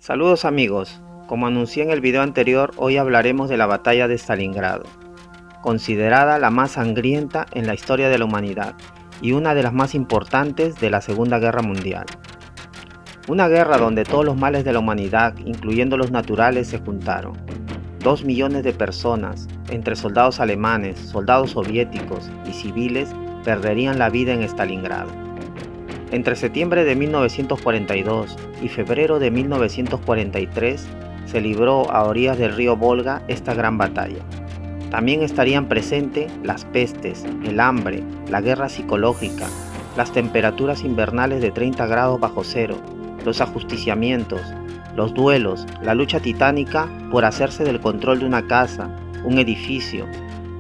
Saludos amigos, como anuncié en el video anterior, hoy hablaremos de la batalla de Stalingrado, considerada la más sangrienta en la historia de la humanidad y una de las más importantes de la Segunda Guerra Mundial. Una guerra donde todos los males de la humanidad, incluyendo los naturales, se juntaron. 2 millones de personas, entre soldados alemanes, soldados soviéticos y civiles, perderían la vida en Stalingrado. Entre septiembre de 1942 y febrero de 1943 se libró a orillas del río Volga esta gran batalla. También estarían presentes las pestes, el hambre, la guerra psicológica, las temperaturas invernales de 30 grados bajo cero, los ajusticiamientos, los duelos, la lucha titánica por hacerse del control de una casa, un edificio,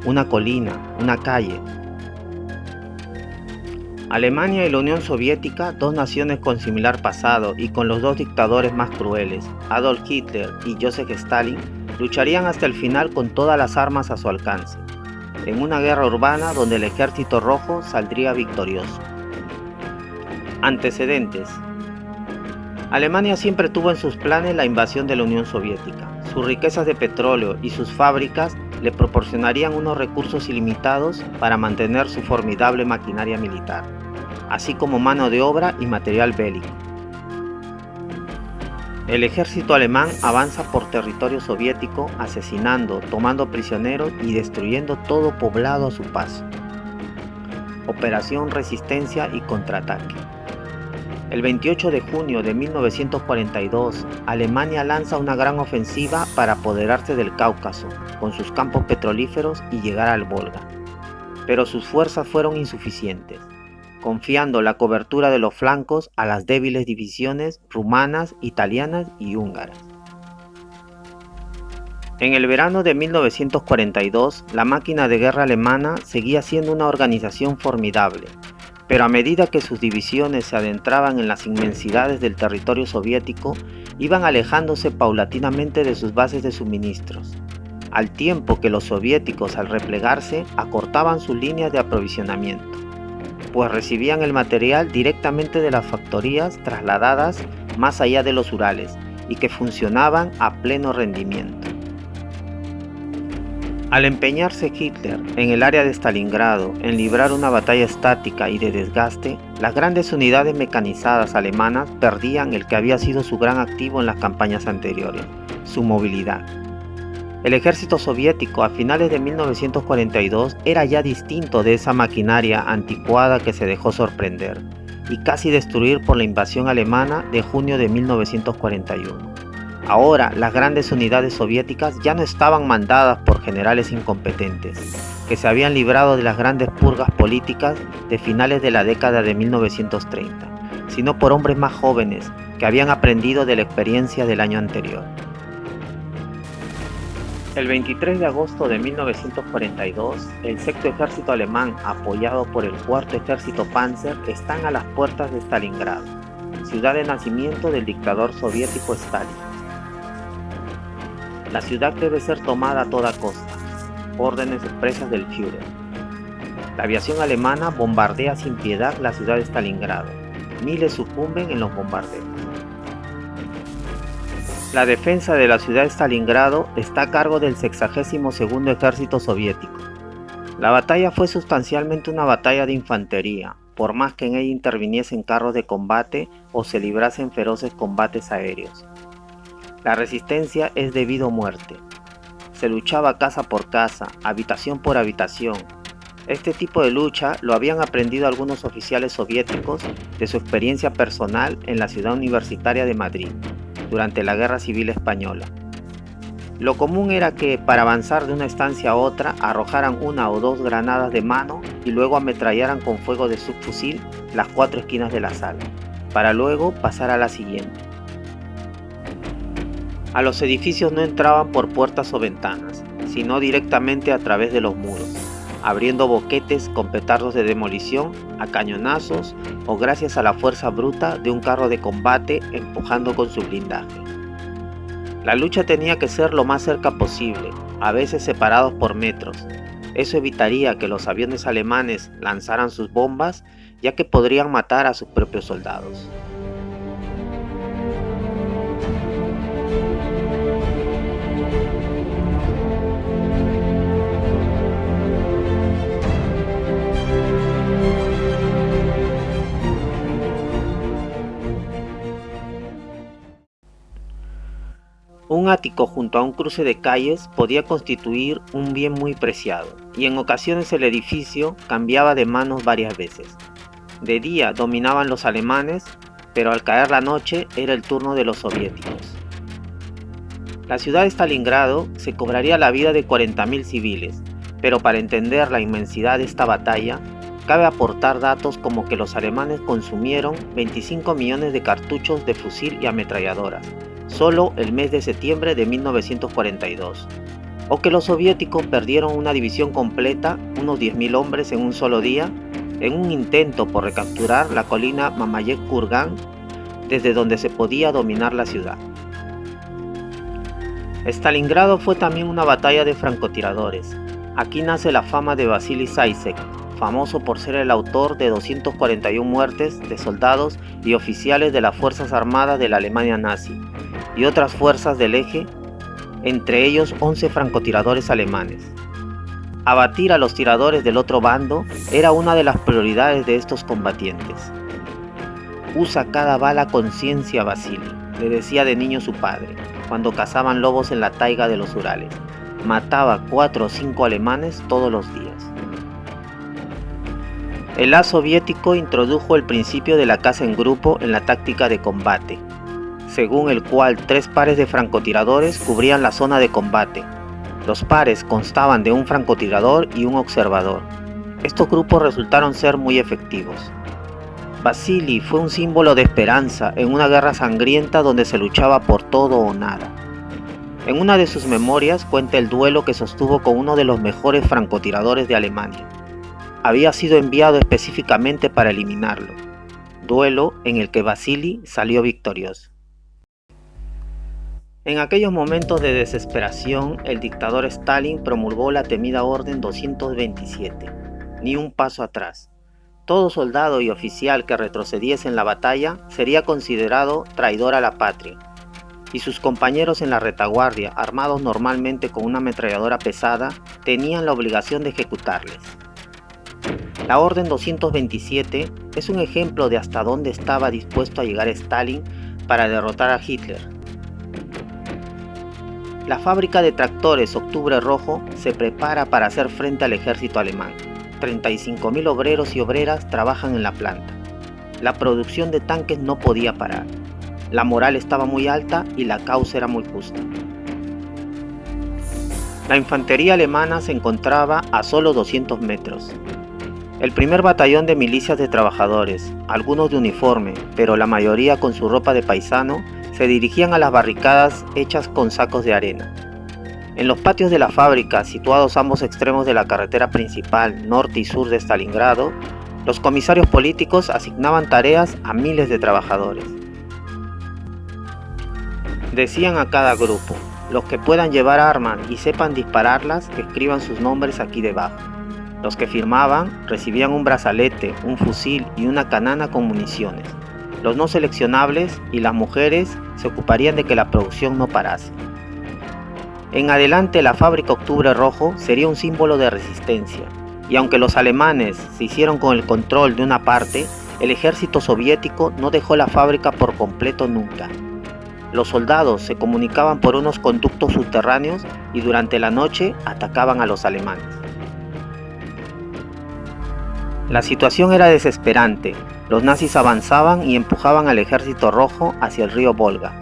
una colina, una calle. Alemania y la Unión Soviética, dos naciones con similar pasado y con los dos dictadores más crueles, Adolf Hitler y Joseph Stalin, lucharían hasta el final con todas las armas a su alcance, en una guerra urbana donde el Ejército Rojo saldría victorioso. Antecedentes. Alemania siempre tuvo en sus planes la invasión de la Unión Soviética. Sus riquezas de petróleo y sus fábricas le proporcionarían unos recursos ilimitados para mantener su formidable maquinaria militar, así como mano de obra y material bélico. El ejército alemán avanza por territorio soviético, asesinando, tomando prisioneros y destruyendo todo poblado a su paso. Operación Resistencia y Contraataque. El 28 de junio de 1942, Alemania lanza una gran ofensiva para apoderarse del Cáucaso, con sus campos petrolíferos y llegar al Volga. Pero sus fuerzas fueron insuficientes, confiando la cobertura de los flancos a las débiles divisiones rumanas, italianas y húngaras. En el verano de 1942, la máquina de guerra alemana seguía siendo una organización formidable, pero a medida que sus divisiones se adentraban en las inmensidades del territorio soviético, iban alejándose paulatinamente de sus bases de suministros, al tiempo que los soviéticos, al replegarse, acortaban sus líneas de aprovisionamiento, pues recibían el material directamente de las factorías trasladadas más allá de los Urales y que funcionaban a pleno rendimiento. Al empeñarse Hitler en el área de Stalingrado en librar una batalla estática y de desgaste, las grandes unidades mecanizadas alemanas perdían el que había sido su gran activo en las campañas anteriores, su movilidad. El ejército soviético a finales de 1942 era ya distinto de esa maquinaria anticuada que se dejó sorprender y casi destruir por la invasión alemana de junio de 1941. Ahora, las grandes unidades soviéticas ya no estaban mandadas por generales incompetentes, que se habían librado de las grandes purgas políticas de finales de la década de 1930, sino por hombres más jóvenes que habían aprendido de la experiencia del año anterior. El 23 de agosto de 1942, el sexto ejército alemán, apoyado por el cuarto ejército Panzer, están a las puertas de Stalingrado, ciudad de nacimiento del dictador soviético Stalin. La ciudad debe ser tomada a toda costa, órdenes expresas del Führer. La aviación alemana bombardea sin piedad la ciudad de Stalingrado. Miles sucumben en los bombardeos. La defensa de la ciudad de Stalingrado está a cargo del 62º Ejército Soviético. La batalla fue sustancialmente una batalla de infantería, por más que en ella interviniesen carros de combate o se librasen feroces combates aéreos. La resistencia es de vida o muerte. Se luchaba casa por casa, habitación por habitación. Este tipo de lucha lo habían aprendido algunos oficiales soviéticos de su experiencia personal en la ciudad universitaria de Madrid, durante la Guerra Civil Española. Lo común era que, para avanzar de una estancia a otra, arrojaran una o dos granadas de mano y luego ametrallaran con fuego de subfusil las 4 esquinas de la sala, para luego pasar a la siguiente. A los edificios no entraban por puertas o ventanas, sino directamente a través de los muros, abriendo boquetes con petardos de demolición, a cañonazos o gracias a la fuerza bruta de un carro de combate empujando con su blindaje. La lucha tenía que ser lo más cerca posible, a veces separados por metros. Eso evitaría que los aviones alemanes lanzaran sus bombas, ya que podrían matar a sus propios soldados. ático junto a un cruce de calles podía constituir un bien muy preciado, y en ocasiones el edificio cambiaba de manos varias veces. De día dominaban los alemanes, pero al caer la noche era el turno de los soviéticos. La ciudad de Stalingrado se cobraría la vida de 40.000 civiles, pero para entender la inmensidad de esta batalla, cabe aportar datos como que los alemanes consumieron 25 millones de cartuchos de fusil y ametralladoras, solo el mes de septiembre de 1942, o que los soviéticos perdieron una división completa, unos 10.000 hombres en un solo día, en un intento por recapturar la colina Mamayev-Kurgan, desde donde se podía dominar la ciudad. Stalingrado fue también una batalla de francotiradores. Aquí nace la fama de Vasily Zaytsev, famoso por ser el autor de 241 muertes de soldados y oficiales de las Fuerzas Armadas de la Alemania nazi y otras fuerzas del eje, entre ellos 11 francotiradores alemanes. Abatir a los tiradores del otro bando era una de las prioridades de estos combatientes. «Usa cada bala con ciencia, Vasily», le decía de niño su padre, cuando cazaban lobos en la taiga de los Urales. Mataba 4 o 5 alemanes todos los días. El A soviético introdujo el principio de la caza en grupo en la táctica de combate, según el cual 3 pares de francotiradores cubrían la zona de combate. Los pares constaban de un francotirador y un observador. Estos grupos resultaron ser muy efectivos. Vasily fue un símbolo de esperanza en una guerra sangrienta donde se luchaba por todo o nada. En una de sus memorias cuenta el duelo que sostuvo con uno de los mejores francotiradores de Alemania. Había sido enviado específicamente para eliminarlo, duelo en el que Vasily salió victorioso. En aquellos momentos de desesperación, el dictador Stalin promulgó la temida Orden 227, ni un paso atrás. Todo soldado y oficial que retrocediese en la batalla sería considerado traidor a la patria, y sus compañeros en la retaguardia, armados normalmente con una ametralladora pesada, tenían la obligación de ejecutarles. La Orden 227 es un ejemplo de hasta dónde estaba dispuesto a llegar Stalin para derrotar a Hitler. La fábrica de tractores Octubre Rojo se prepara para hacer frente al ejército alemán. 35.000 obreros y obreras trabajan en la planta. La producción de tanques no podía parar. La moral estaba muy alta y la causa era muy justa. La infantería alemana se encontraba a solo 200 metros. El primer batallón de milicias de trabajadores, algunos de uniforme, pero la mayoría con su ropa de paisano, se dirigían a las barricadas hechas con sacos de arena. En los patios de la fábrica, situados a ambos extremos de la carretera principal norte y sur de Stalingrado, los comisarios políticos asignaban tareas a miles de trabajadores. Decían a cada grupo: los que puedan llevar armas y sepan dispararlas, escriban sus nombres aquí debajo. Los que firmaban recibían un brazalete, un fusil y una canana con municiones. Los no seleccionables y las mujeres se ocuparían de que la producción no parase. En adelante, la fábrica Octubre Rojo sería un símbolo de resistencia, y aunque los alemanes se hicieron con el control de una parte, el ejército soviético no dejó la fábrica por completo nunca. Los soldados se comunicaban por unos conductos subterráneos y durante la noche atacaban a los alemanes. La situación era desesperante. Los nazis avanzaban y empujaban al ejército rojo hacia el río Volga.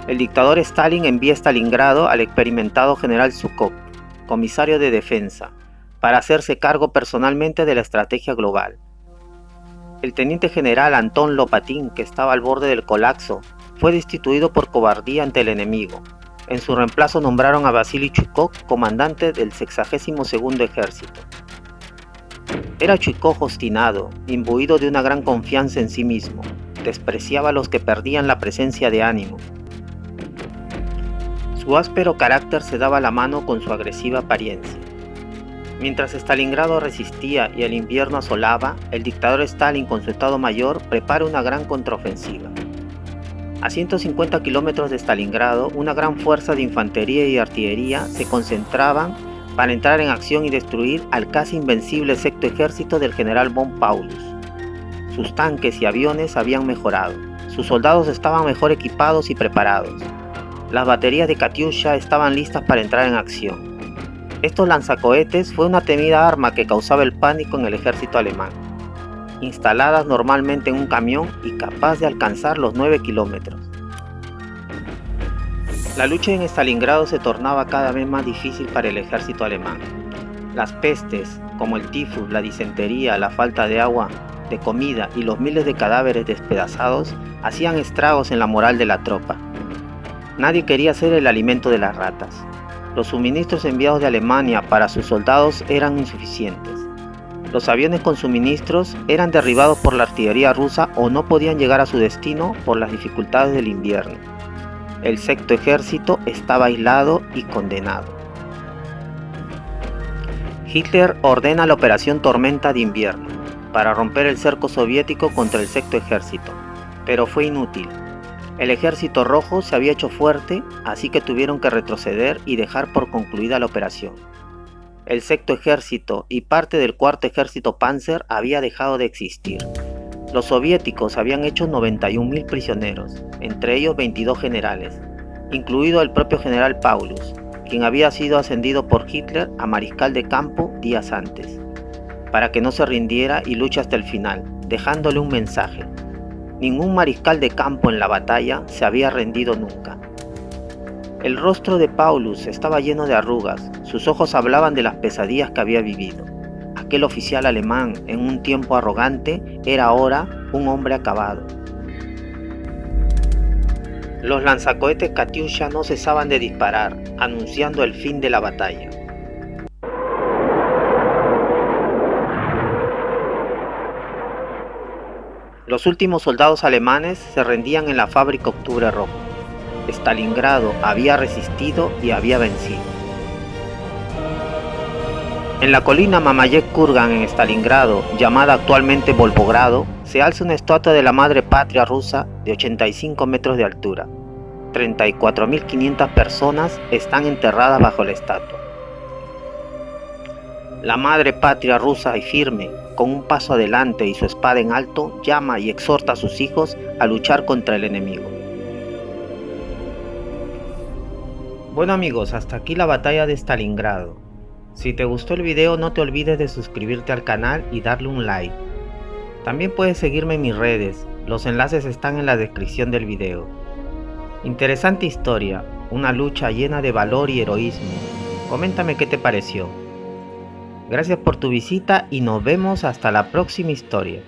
El dictador Stalin envía a Stalingrado al experimentado general Zhukov, comisario de defensa, para hacerse cargo personalmente de la estrategia global. El teniente general Anton Lopatin, que estaba al borde del colapso, fue destituido por cobardía ante el enemigo. En su reemplazo nombraron a Vasily Zhukov comandante del 62º Ejército. Era Zhukov obstinado, imbuido de una gran confianza en sí mismo. Despreciaba a los que perdían la presencia de ánimo. Su áspero carácter se daba la mano con su agresiva apariencia. Mientras Stalingrado resistía y el invierno asolaba, el dictador Stalin con su Estado Mayor prepara una gran contraofensiva. A 150 kilómetros de Stalingrado, una gran fuerza de infantería y artillería se concentraban para entrar en acción y destruir al casi invencible sexto ejército del general von Paulus. Sus tanques y aviones habían mejorado, sus soldados estaban mejor equipados y preparados. las baterías de Katyusha estaban listas para entrar en acción. Estos lanzacohetes fue una temida arma que causaba el pánico en el ejército alemán, instaladas normalmente en un camión y capaz de alcanzar los 9 kilómetros. La lucha en Stalingrado se tornaba cada vez más difícil para el ejército alemán. Las pestes, como el tifus, la disentería, la falta de agua, de comida y los miles de cadáveres despedazados, hacían estragos en la moral de la tropa. Nadie quería ser el alimento de las ratas. Los suministros enviados de Alemania para sus soldados eran insuficientes. Los aviones con suministros eran derribados por la artillería rusa o no podían llegar a su destino por las dificultades del invierno. El sexto ejército estaba aislado y condenado. Hitler ordena la operación Tormenta de Invierno para romper el cerco soviético contra el sexto ejército, pero fue inútil. El ejército rojo se había hecho fuerte, así que tuvieron que retroceder y dejar por concluida la operación. El sexto ejército y parte del cuarto ejército Panzer había dejado de existir. Los soviéticos habían hecho 91.000 prisioneros, entre ellos 22 generales, incluido el propio general Paulus, quien había sido ascendido por Hitler a mariscal de campo días antes, para que no se rindiera y luche hasta el final, dejándole un mensaje. Ningún mariscal de campo en la batalla se había rendido nunca. El rostro de Paulus estaba lleno de arrugas, sus ojos hablaban de las pesadillas que había vivido. Aquel oficial alemán, en un tiempo arrogante, era ahora un hombre acabado. Los lanzacohetes Katyusha no cesaban de disparar, anunciando el fin de la batalla. Los últimos soldados alemanes se rendían en la fábrica Octubre Rojo. Stalingrado había resistido y había vencido. En la colina Mamayek Kurgan en Stalingrado, llamada actualmente Volgogrado, se alza una estatua de la madre patria rusa de 85 metros de altura. 34.500 personas están enterradas bajo la estatua. La madre patria rusa y firme, con un paso adelante y su espada en alto, llama y exhorta a sus hijos a luchar contra el enemigo. Bueno amigos, hasta aquí la batalla de Stalingrado. Si te gustó el video no te olvides de suscribirte al canal y darle un like. También puedes seguirme en mis redes, los enlaces están en la descripción del video. Interesante historia, una lucha llena de valor y heroísmo. Coméntame qué te pareció. Gracias por tu visita y nos vemos hasta la próxima historia.